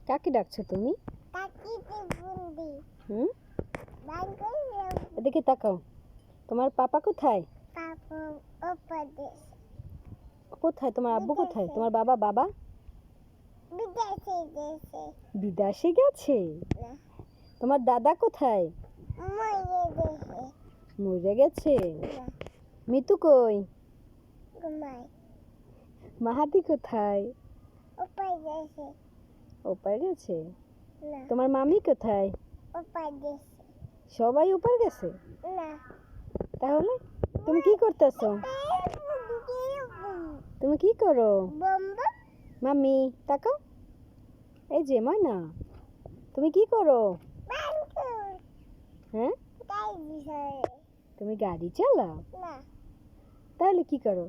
কাকে ডাকছো তুমি? হুম, এদিকে তাকাও। তোমার পাপা কোথায়? কোথায় তোমার আব্বু? কোথায় তোমার বাবা? বাবা বিদেশে গেছে। তোমার দাদা কোথায়? মরে গেছে। মিতু কই? মাহাতি কোথায়? ওপার গেছে। তোমার মামি কোথায়? সবাই ওপার গেছে। তাহলে তুমি কি করতেছো? তুমি কি করো? মামি তাকাও। এই যে ময়না, তুমি কি করো? হ্যাঁ, তুমি গাড়ি চালাও? তাহলে কি করো?